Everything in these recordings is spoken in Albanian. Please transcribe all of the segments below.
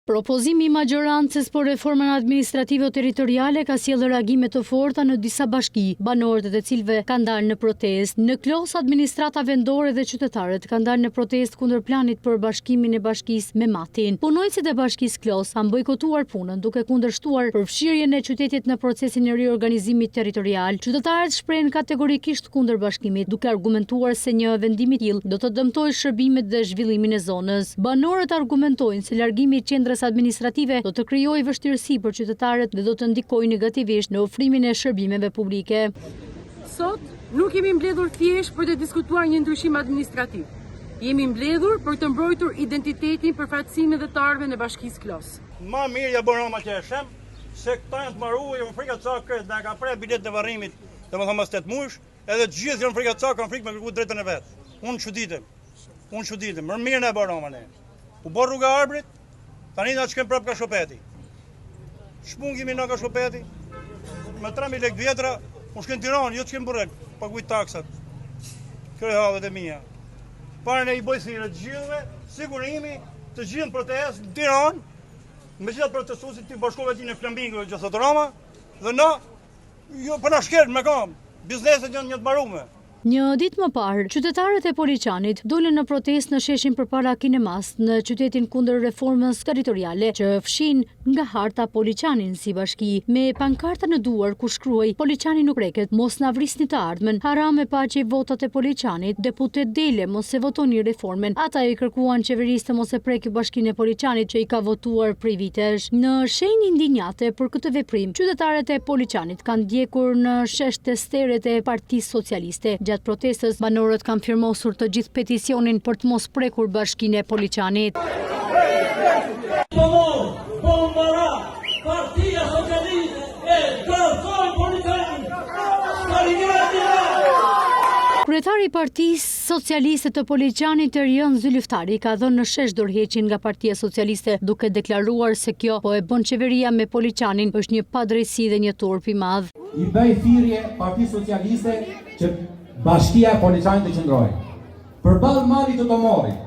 Propozimi i majorancës për reformën administrative teritoriale ka sjellë reagime të forta në disa bashki, banorët e cilëve kanë dalë në protestë. Në Klos, administrata vendore dhe qytetarët kanë dalë në protestë kundër planit për bashkimin e bashkisë me Matin. Punojësit e bashkisë Klos kanë bojkotuar punën, duke kundërshtuar përfshirjen e qytetit në procesin e riorganizimit territorial. Qytetarët shprehen kategorikisht kundër bashkimit, duke argumentuar se një vendim i tillë do të dëmtojë shërbimet dhe zhvillimin e zonës. Banorët argumentojnë se largimi i qendrës administrative do të krijojë vështirësi për qytetarët dhe do të ndikojë negativisht në ofrimin e shërbimeve publike. Sot nuk jemi mbledhur thjesht për të diskutuar një ndryshim administrativ. Jemi mbledhur për të mbrojtur identitetin, përfaqësimin dhe të ardhmen e bashkisë Klos. Ma mirë ja bën Roma që e shem, se këta janë të marruar, janë frikë ca kret, na ka prerë bilet të varrimit, domethënë mas 8 muajsh, edhe të gjithë janë frikë ca, kanë frikë me kërku drejtën e vet. Unë çuditem, më mirë na bën Roma ne. U bë rruga Arbrit. Tani na çkem prap ka Shopeti. Shpungimi na ka Shopeti. Me 3000 lekë vjetra, unë shkem Tiranë, jo çkem burrek, paguaj taksat. Kjo e hallet e mia. Para ne i bëj thirrje të gjithëve, sigurimi, të gjithë protestë në Tiranë, me gjithë protestuesit të bashkove ti në Flambingëve që thotë Roma, dhe na jo po na shkel me kam. Bizneset janë një të mbaruar. Një ditë më parë, qytetarët e Poliçanit dolën në protestë në sheshin përpara kinemas në qytetin kundër reformës territoriale që fshin nga harta Poliçanin si bashki. Me pankarta në duar ku shkruaj Poliçani nuk preket, mos na vrisni të ardhmen, haram e paqe votat e Poliçanit, deputet dele mos e votoni reformen. Ata i kërkuan qeverisë të mos e prekë bashkinë e Poliçanit që i ka votuar prej vitesh. Në shenjë indinjate për këtë veprim, qytetarët e Poliçanit kanë ndjekur në shesh testeret e Partisë Socialiste. Gjatë protestës, banorët kanë firmosur të gjithë peticionin për të mos prekur bashkinë e Poliçanit. Kryetari i Partisë Socialiste të Poliçanit, Erion Zyliftari, ka dhënë në shesh dorëheqjen nga Partia Socialiste, duke deklaruar se kjo po e bën qeveria me Poliçanin është një padrejtësi dhe një turp i madh. I bëj thirrje Partisë Socialiste që Bashkia e Poliçanit të qëndrojë. Përballë malit të Tomorit,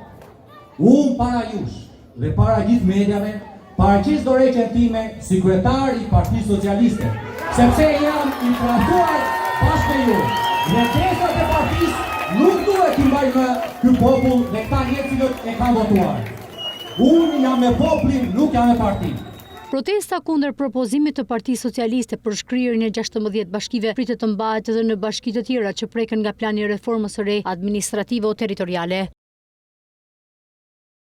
unë para jush dhe para gjithë mediave, paraqis dorëheqjen time si kryetar i Partisë Socialiste, sepse jam i trajtuar bashkë me ju. Kërkesat e partisë nuk duhet t'i mbajnë me ky popull dhe këta njerëz që e kanë votuar. Unë jam me popullin, nuk jam me partinë. Protesta kundër propozimit të Partisë Socialiste për shkrirjen e 16 bashkive pritet të mbahet edhe në bashki të tjera që preken nga plani i reformës së re administrative o territoriale.